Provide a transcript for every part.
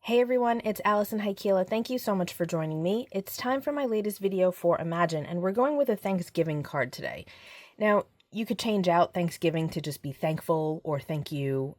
Hey everyone, it's Alison Heikkila. Thank you so much for joining me. It's time for my latest video for Imagine, and we're going with a Thanksgiving card today. Now, you could change out Thanksgiving to just be thankful or thank you,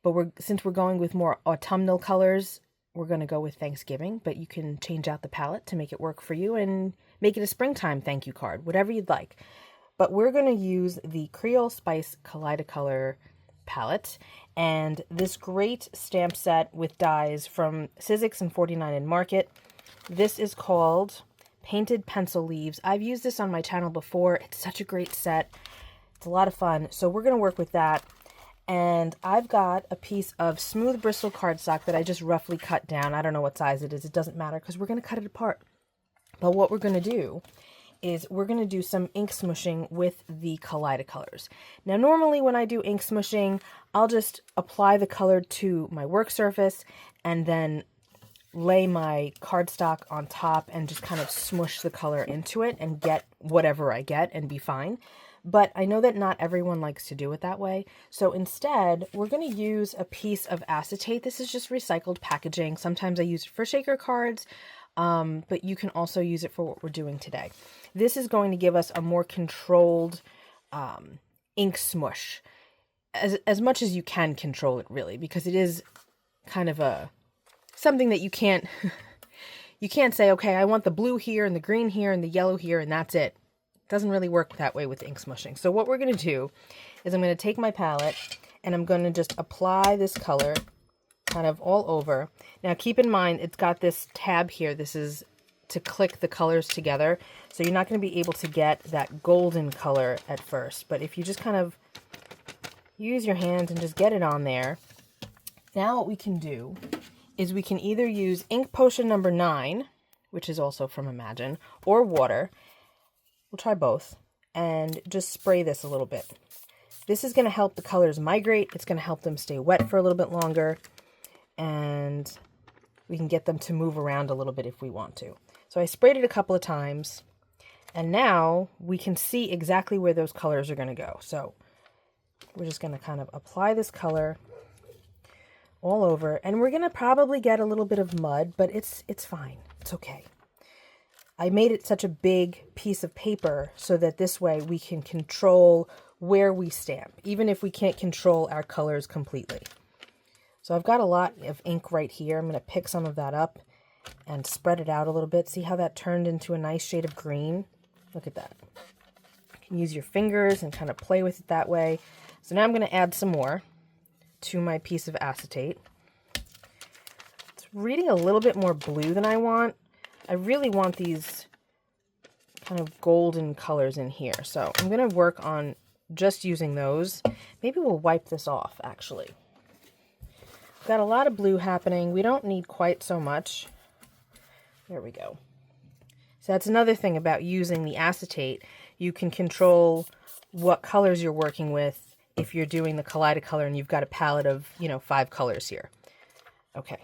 but since we're going with more autumnal colors, we're going to go with Thanksgiving, but you can change out the palette to make it work for you and make it a springtime thank you card, whatever you'd like. But we're going to use the Creole Spice Kaleidacolor palette and this great stamp set with dies from Sizzix and 49 in Market. This is called Painted Pencil Leaves. I've used this on my channel before. It's such a great set. It's a lot of fun. So we're going to work with that. And I've got a piece of smooth Bristol cardstock that I just roughly cut down. I don't know what size it is. It doesn't matter because we're going to cut it apart. But what we're going to do is we're going to do some ink smushing with the Kaleidacolors. Now, normally when I do ink smushing, I'll just apply the color to my work surface and then lay my cardstock on top and just kind of smush the color into it and get whatever I get and be fine. But I know that not everyone likes to do it that way. So instead, we're going to use a piece of acetate. This is just recycled packaging. Sometimes I use it for shaker cards, but you can also use it for what we're doing today. This is going to give us a more controlled ink smush, as much as you can control it, really, because it is kind of something that you can't you can't say, okay, I want the blue here and the green here and the yellow here and that's it. It doesn't really work that way with ink smushing. So what we're going to do is I'm going to take my palette and I'm going to just apply this color kind of all over. Now keep in mind it's got this tab here. This is to click the colors together. So you're not going to be able to get that golden color at first. But if you just kind of use your hands and just get it on there, now what we can do is we can either use ink potion number 9, which is also from Imagine, or water. We'll try both and just spray this a little bit. This is going to help the colors migrate. It's going to help them stay wet for a little bit longer. And we can get them to move around a little bit if we want to. So I sprayed it a couple of times, and now we can see exactly where those colors are going to go. So we're just going to kind of apply this color all over, and we're going to probably get a little bit of mud, but it's fine. It's okay. I made it such a big piece of paper so that this way we can control where we stamp, even if we can't control our colors completely. So I've got a lot of ink right here. I'm going to pick some of that up and spread it out a little bit. See how that turned into a nice shade of green? Look at that. You can use your fingers and kind of play with it that way. So now I'm going to add some more to my piece of acetate. It's reading a little bit more blue than I want. I really want these kind of golden colors in here. So I'm going to work on just using those. Maybe we'll wipe this off, actually. Got a lot of blue happening. We don't need quite so much. There we go. So that's another thing about using the acetate. You can control what colors you're working with if you're doing the Kaleidacolor and you've got a palette of, 5 colors here. Okay.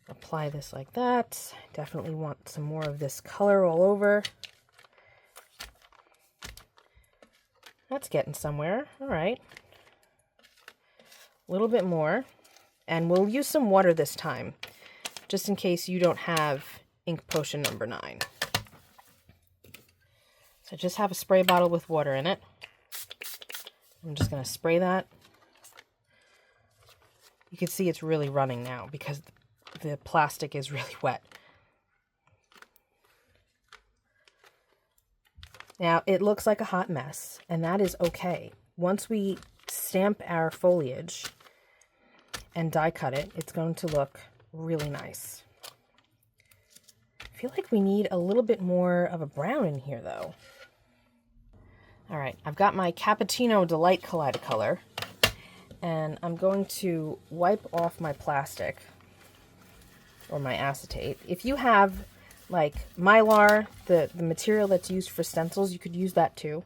Apply this like that. Definitely want some more of this color all over. That's getting somewhere. All right. A little bit more, and we'll use some water this time, just in case you don't have ink potion number 9. So just have a spray bottle with water in it. I'm just going to spray that. You can see it's really running now because the plastic is really wet. Now, it looks like a hot mess, and that is okay. Once we stamp our foliage and die cut it, it's going to look really nice. I feel like we need a little bit more of a brown in here though. All right, I've got my Cappuccino Delight Kaleidacolor, and I'm going to wipe off my plastic or my acetate. If you have like Mylar, the material that's used for stencils, you could use that too.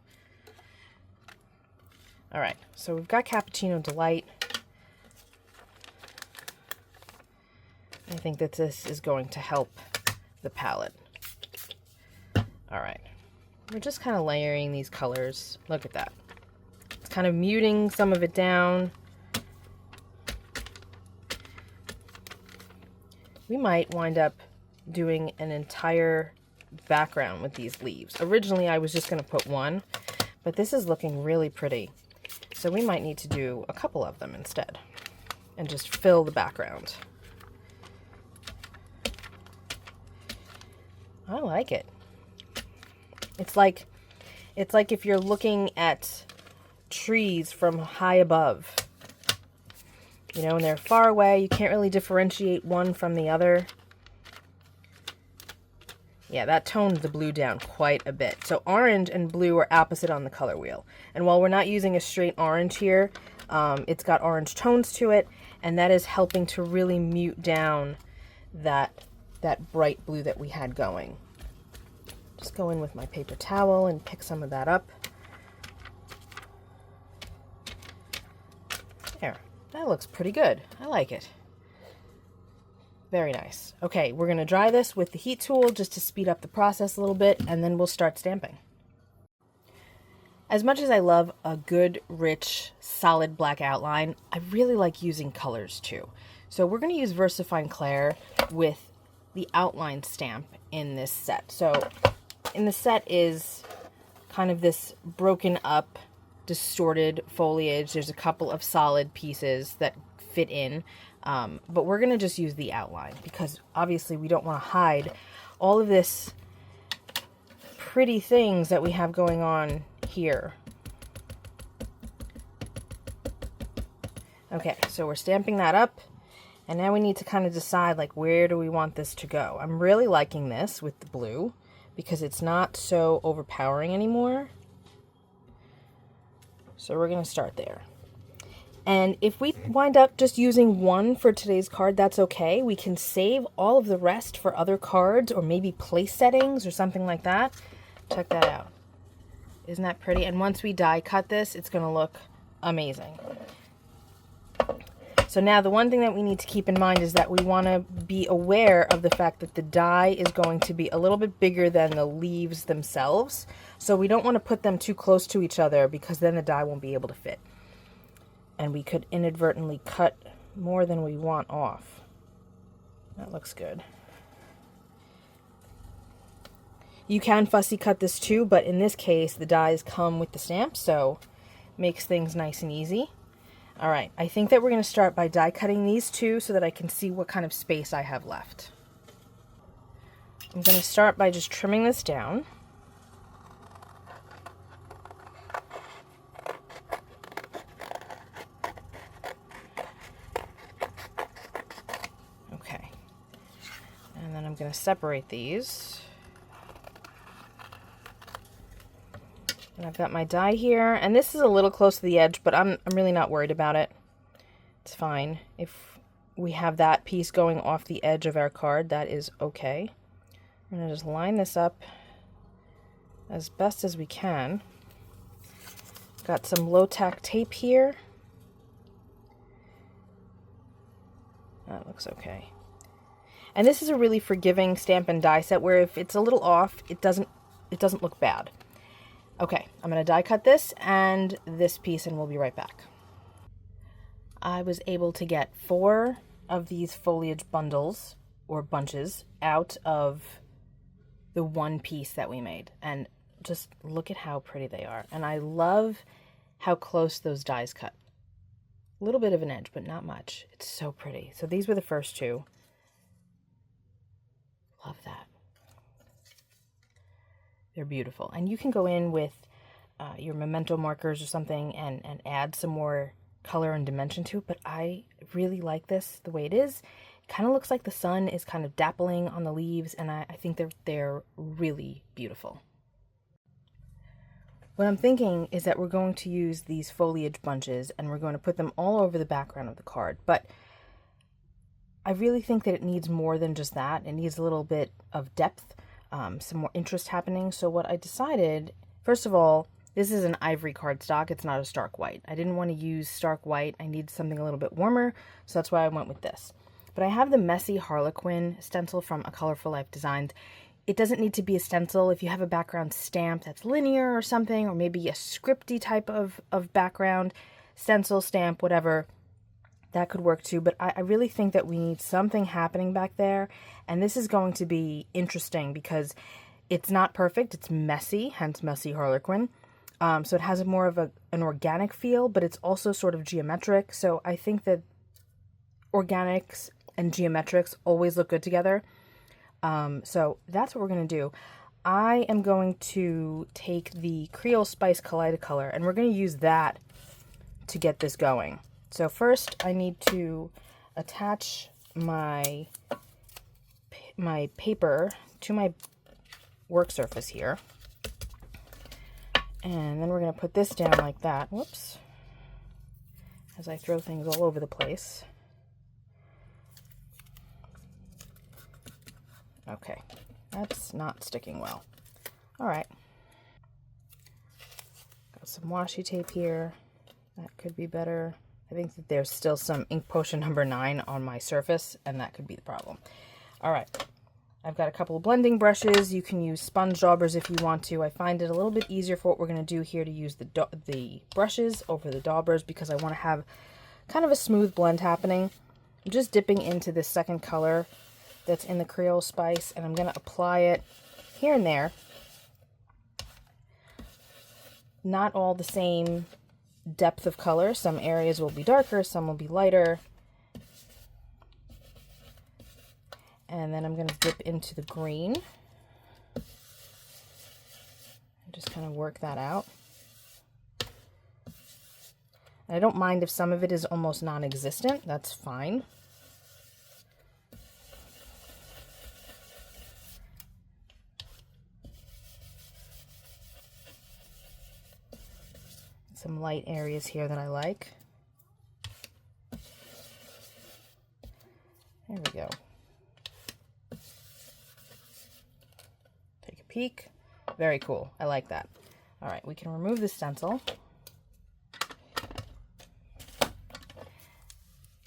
All right, so we've got Cappuccino Delight. I think that this is going to help the palette. All right, we're just kind of layering these colors. Look at that. It's kind of muting some of it down. we might wind up doing an entire background with these leaves. Originally, I was just going to put one, but this is looking really pretty. So we might need to do a couple of them instead and just fill the background. I like it. It's like if you're looking at trees from high above, you know, and they're far away, you can't really differentiate one from the other. Yeah, that toned the blue down quite a bit. So orange and blue are opposite on the color wheel. And while we're not using a straight orange here, it's got orange tones to it, and that is helping to really mute down that bright blue that we had going. Just go in with my paper towel and pick some of that up. There, that looks pretty good. I like it. Very nice. Okay, we're going to dry this with the heat tool just to speed up the process a little bit, and then we'll start stamping. As much as I love a good, rich, solid black outline, I really like using colors too. So we're going to use VersaFine Clair with the outline stamp in this set. So in the set is kind of this broken up, distorted foliage. There's a couple of solid pieces that fit in, but we're going to just use the outline because obviously we don't want to hide all of this pretty things that we have going on here. Okay, so we're stamping that up, and now we need to kind of decide, like, where do we want this to go? I'm really liking this with the blue because it's not so overpowering anymore. So we're going to start there. And if we wind up just using one for today's card, that's okay. We can save all of the rest for other cards or maybe place settings or something like that. Check that out. Isn't that pretty? And once we die cut this, it's going to look amazing. So now the one thing that we need to keep in mind is that we want to be aware of the fact that the die is going to be a little bit bigger than the leaves themselves. So we don't want to put them too close to each other because then the die won't be able to fit. And we could inadvertently cut more than we want off. That looks good. You can fussy cut this too, but in this case, the dies come with the stamp, so makes things nice and easy. All right, I think that we're going to start by die cutting these two so that I can see what kind of space I have left. I'm going to start by just trimming this down. Okay, and then I'm going to separate these. And I've got my die here, and this is a little close to the edge, but I'm really not worried about it. It's fine. If we have that piece going off the edge of our card, that is okay. I'm going to just line this up as best as we can. Got some low-tack tape here. That looks okay. And this is a really forgiving stamp and die set where if it's a little off, it doesn't look bad. Okay, I'm going to die cut this and this piece, and we'll be right back. I was able to get 4 of these foliage bundles or bunches out of the one piece that we made, and just look at how pretty they are. And I love how close those dies cut. A little bit of an edge, but not much. It's so pretty. So these were the first 2. Love that. They're beautiful. And you can go in with your memento markers or something and add some more color and dimension to it, but I really like this the way it is. It kind of looks like the sun is kind of dappling on the leaves, and I think they're really beautiful. What I'm thinking is that we're going to use these foliage bunches and we're going to put them all over the background of the card, but I really think that it needs more than just that. It needs a little bit of depth. Some more interest happening. So what I decided, first of all, this is an ivory cardstock. It's not a stark white. I didn't want to use stark white. I needed something a little bit warmer, so that's why I went with this. But I have the messy Harlequin stencil from A Colorful Life Designs. It doesn't need to be a stencil. If you have a background stamp that's linear or something, or maybe a scripty type of background, stencil, stamp, whatever, that could work too, but I really think that we need something happening back there, and this is going to be interesting because it's not perfect, it's messy, hence messy Harlequin. So it has more of an organic feel, but it's also sort of geometric, so I think that organics and geometrics always look good together. So that's what we're going to do. I am going to take the Creole Spice Kaleidacolor, and we're going to use that to get this going. So first I need to attach my paper to my work surface here. And then we're going to put this down like that. Whoops. As I throw things all over the place. Okay. That's not sticking well. All right. Got some washi tape here. That could be better. I think that there's still some ink potion number 9 on my surface, and that could be the problem. All right. I've got a couple of blending brushes. You can use sponge daubers if you want to. I find it a little bit easier for what we're going to do here to use the brushes over the daubers because I want to have kind of a smooth blend happening. I'm just dipping into this second color that's in the Creole Spice, and I'm going to apply it here and there. Not all the same depth of color. Some areas will be darker, some will be lighter. And then I'm going to dip into the green. And just kind of work that out. And I don't mind if some of it is almost non-existent. That's fine. Some light areas here that I like. There we go. Take a peek. Very cool. I like that. All right, we can remove the stencil.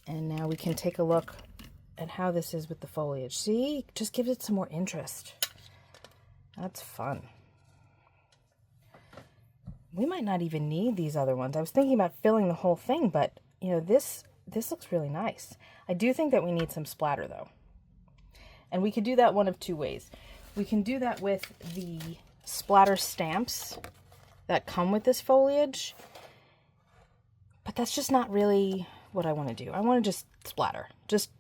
And now we can take a look at how this is with the foliage. See? Just gives it some more interest. That's fun. We might not even need these other ones. I was thinking about filling the whole thing, but, you know, this looks really nice. I do think that we need some splatter, though. And we could do that one of two ways. We can do that with the splatter stamps that come with this foliage, but that's just not really what I want to do. I want to just splatter, just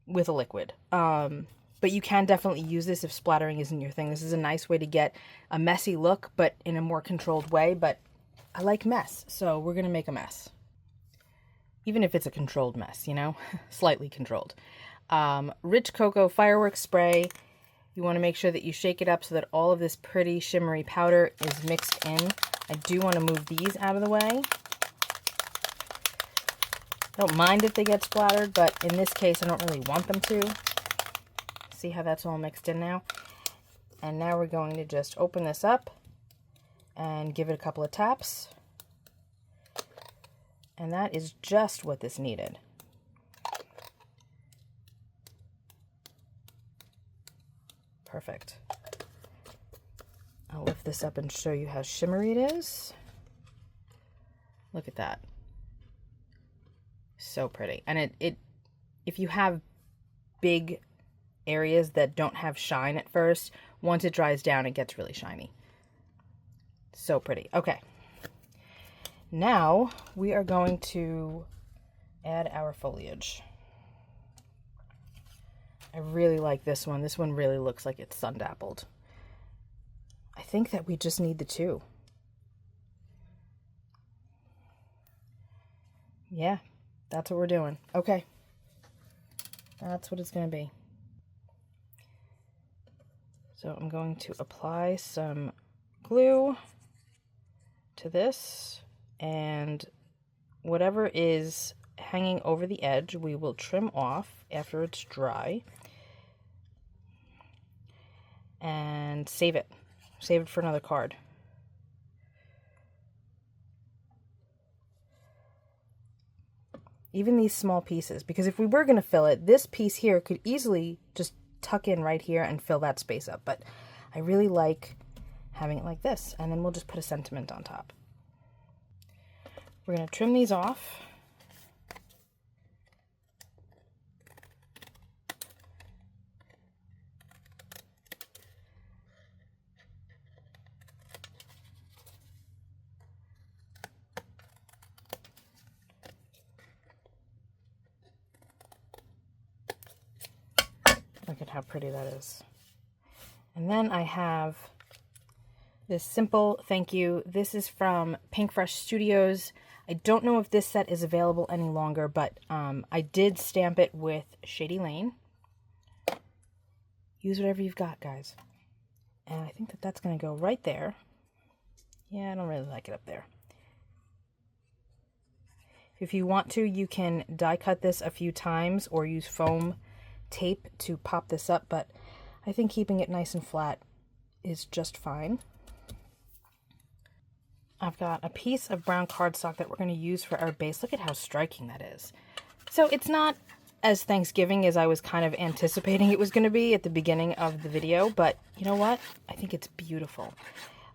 with a liquid. But you can definitely use this if splattering isn't your thing. This is a nice way to get a messy look, but in a more controlled way. But I like mess, so we're going to make a mess. Even if it's a controlled mess, you know, slightly controlled. Rich Cocoa Fireworks Spray. You want to make sure that you shake it up so that all of this pretty shimmery powder is mixed in. I do want to move these out of the way. I don't mind if they get splattered, but in this case, I don't really want them to. See how that's all mixed in now? And now we're going to just open this up and give it a couple of taps. And that is just what this needed. Perfect. I'll lift this up and show you how shimmery it is. Look at that. So pretty. And it if you have big areas that don't have shine at first, once it dries down, it gets really shiny. So pretty. Okay. Now we are going to add our foliage. I really like this one. This one really looks like it's sun-dappled. I think that we just need the two. Yeah, that's what we're doing. Okay. That's what it's going to be. So I'm going to apply some glue to this, and whatever is hanging over the edge, we will trim off after it's dry and save it. Save it for another card. Even these small pieces, because if we were going to fill it, this piece here could easily just tuck in right here and fill that space up, but I really like having it like this, and then we'll just put a sentiment on top. We're going to trim these off. Look at how pretty that is. And then I have this simple thank you. This is from Pinkfresh Studios. I don't know if this set is available any longer, but I did stamp it with Shady Lane. Use whatever you've got, guys. And I think that that's going to go right there. Yeah, I don't really like it up there. If you want to, you can die cut this a few times or use foam tape to pop this up, but I think keeping it nice and flat is just fine. I've got a piece of brown cardstock that we're going to use for our base. Look at how striking that is. So it's not as Thanksgiving as I was kind of anticipating it was going to be at the beginning of the video, but you know what? I think it's beautiful.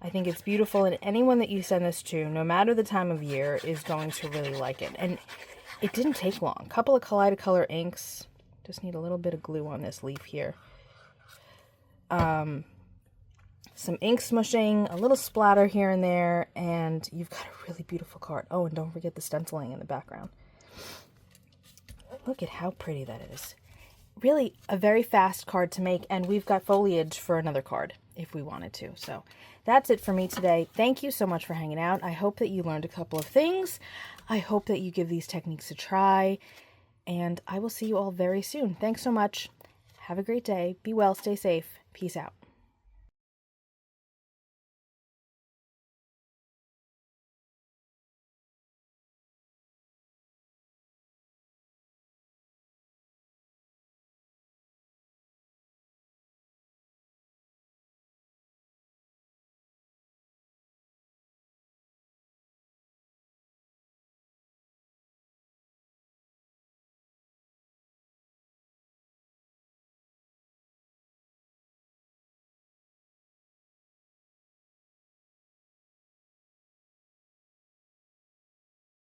I think it's beautiful, and anyone that you send this to, no matter the time of year, is going to really like it. And it didn't take long. A couple of Kaleidacolor inks. Just need a little bit of glue on this leaf here. Some ink smushing, a little splatter here and there, and you've got a really beautiful card. Oh, and don't forget the stenciling in the background. Look at how pretty that is. Really a very fast card to make, and we've got foliage for another card if we wanted to. So that's it for me today. Thank you so much for hanging out. I hope that you learned a couple of things. I hope that you give these techniques a try, and I will see you all very soon. Thanks so much. Have a great day. Be well, stay safe. Peace out.